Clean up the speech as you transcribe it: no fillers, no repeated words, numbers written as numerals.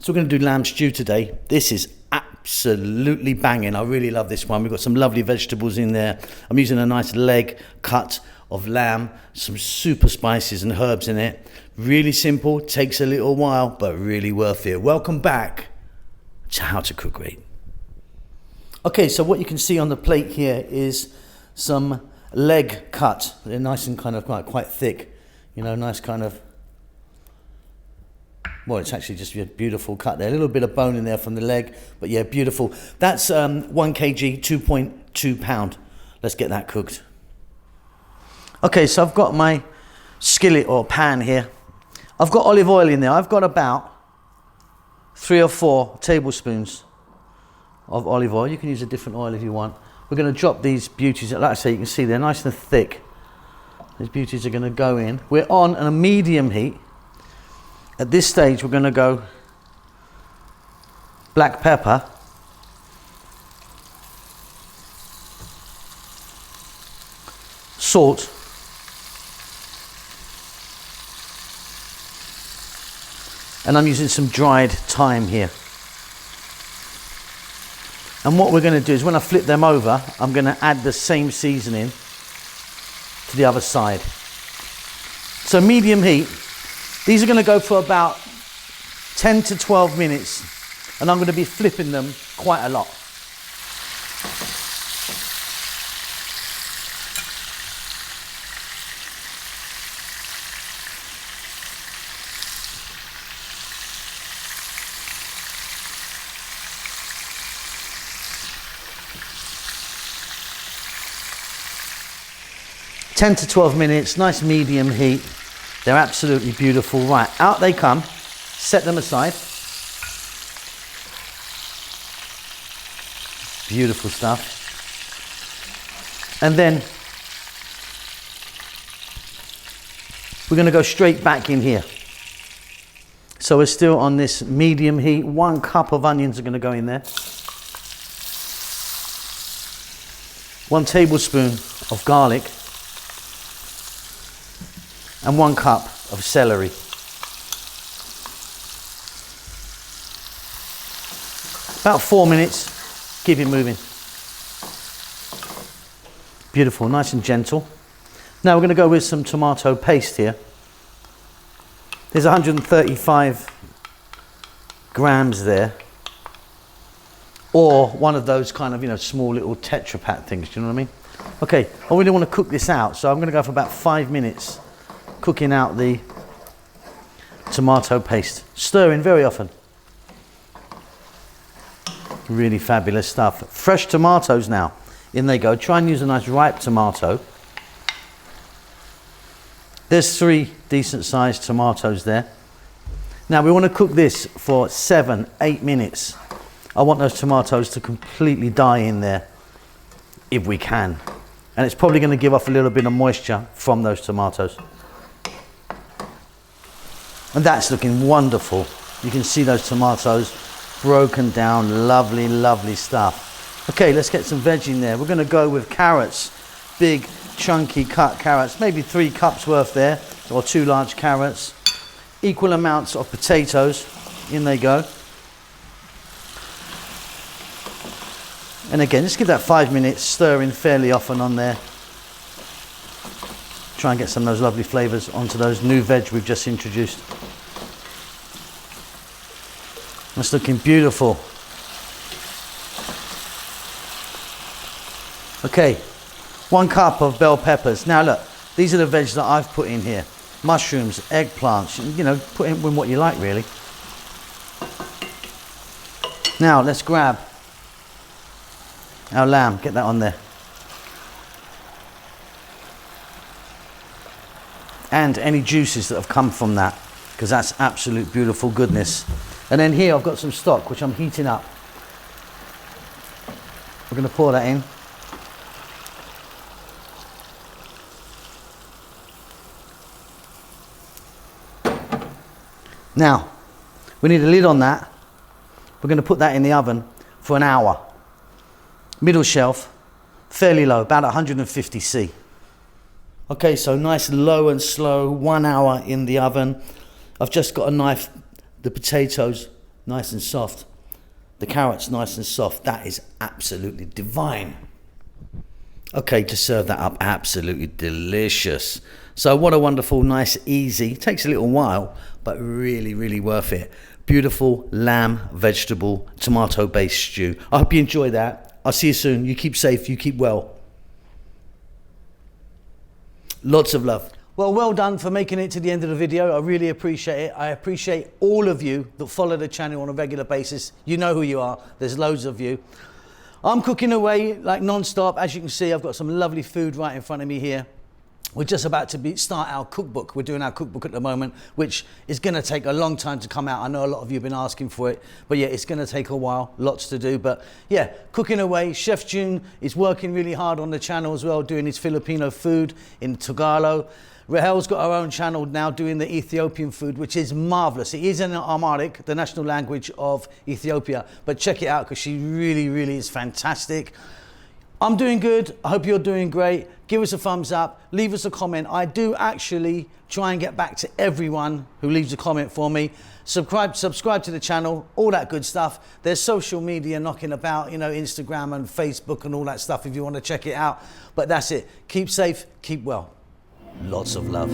So we're going to do lamb stew today. This is absolutely banging. I really love this one. We've got some lovely vegetables in there. I'm using a nice leg cut of lamb, some super spices and herbs in it. Really simple, takes a little while, but really worth it. Welcome back to How to Cook Great. Okay, so what you can see on the plate here is some leg cut. They're nice and kind of quite thick, you know, nice kind of, well, it's actually just a beautiful cut there. A little bit of bone in there from the leg, but yeah, beautiful. That's 1 kg, 2.2 pound. Let's get that cooked. Okay, so I've got my skillet or pan here. I've got olive oil in there. I've got about 3 or 4 tablespoons of olive oil. You can use a different oil if you want. We're going to drop these beauties, like I say, you can see they're nice and thick. These beauties are going to go in. We're on a medium heat. At this stage, we're going to go black pepper, salt, and I'm using some dried thyme here. And what we're going to do is when I flip them over, I'm going to add the same seasoning to the other side. So medium heat. These are going to go for about 10 to 12 minutes, and I'm going to be flipping them quite a lot. Ten to 12 minutes, nice medium heat. They're absolutely beautiful. Right, out they come. Set them aside. Beautiful stuff. And then we're going to go straight back in here. So we're still on this medium heat. 1 cup of onions are going to go in there. 1 tablespoon of garlic. And 1 cup of celery. About 4 minutes, keep it moving. Beautiful, nice and gentle. Now we're going to go with some tomato paste here. There's 135 grams there. Or one of those kind of, you know, small little Tetra Pak things, do you know what I mean? Okay, I really want to cook this out, so I'm going to go for about 5 minutes. Cooking out the tomato paste. Stirring very often. Really fabulous stuff. Fresh tomatoes now. In they go. Try and use a nice ripe tomato. There's 3 decent sized tomatoes there. Now we want to cook this for 7-8 minutes. I want those tomatoes to completely die in there if we can. And it's probably going to give off a little bit of moisture from those tomatoes. And that's looking wonderful. You can see those tomatoes broken down. Lovely, lovely stuff. Okay, let's get some veg in there. We're going to go with carrots. Big, chunky cut carrots. Maybe 3 cups worth there, or 2 large carrots. Equal amounts of potatoes. In they go. And again, just give that 5 minutes, stirring fairly often on there. Try and get some of those lovely flavours onto those new veg we've just introduced. That's looking beautiful. Okay, 1 cup of bell peppers. Now look, these are the veg that I've put in here. Mushrooms, eggplants, you know, put in what you like really. Now let's grab our lamb, get that on there. And any juices that have come from that, because that's absolute beautiful goodness. And then here I've got some stock which I'm heating up. We're going to pour that in. Now we need a lid on that. We're going to put that in the oven for an hour. Middle shelf, fairly low, about 150°C. Okay, so nice low and slow, 1 hour in the oven. I've just got to knife the potatoes nice and soft. The carrot's nice and soft. That is absolutely divine. Okay, to serve that up, absolutely delicious. So what a wonderful, nice, easy, takes a little while, but really, really worth it. Beautiful lamb, vegetable, tomato-based stew. I hope you enjoy that. I'll see you soon. You keep safe, you keep well. Lots of love. Well done for making it to the end of the video. I really appreciate it. I appreciate all of you that follow the channel on a regular basis. You know who you are. There's loads of you. I'm cooking away like non-stop. As you can see, I've got some lovely food right in front of me here. We're just about to start our cookbook. We're doing our cookbook at the moment, which is going to take a long time to come out. I know a lot of you have been asking for it, but yeah, it's going to take a while, lots to do. But yeah, cooking away. Chef June is working really hard on the channel as well, doing his Filipino food in Tagalog. Rahel's got her own channel now doing the Ethiopian food, which is marvelous. It is in Amharic, the national language of Ethiopia, but check it out because she really, really is fantastic. I'm doing good. I hope you're doing great. Give us a thumbs up. Leave us a comment. I do actually try and get back to everyone who leaves a comment for me. Subscribe to the channel, all that good stuff. There's social media knocking about, you know, Instagram and Facebook and all that stuff if you want to check it out. But that's it. Keep safe, keep well. Lots of love.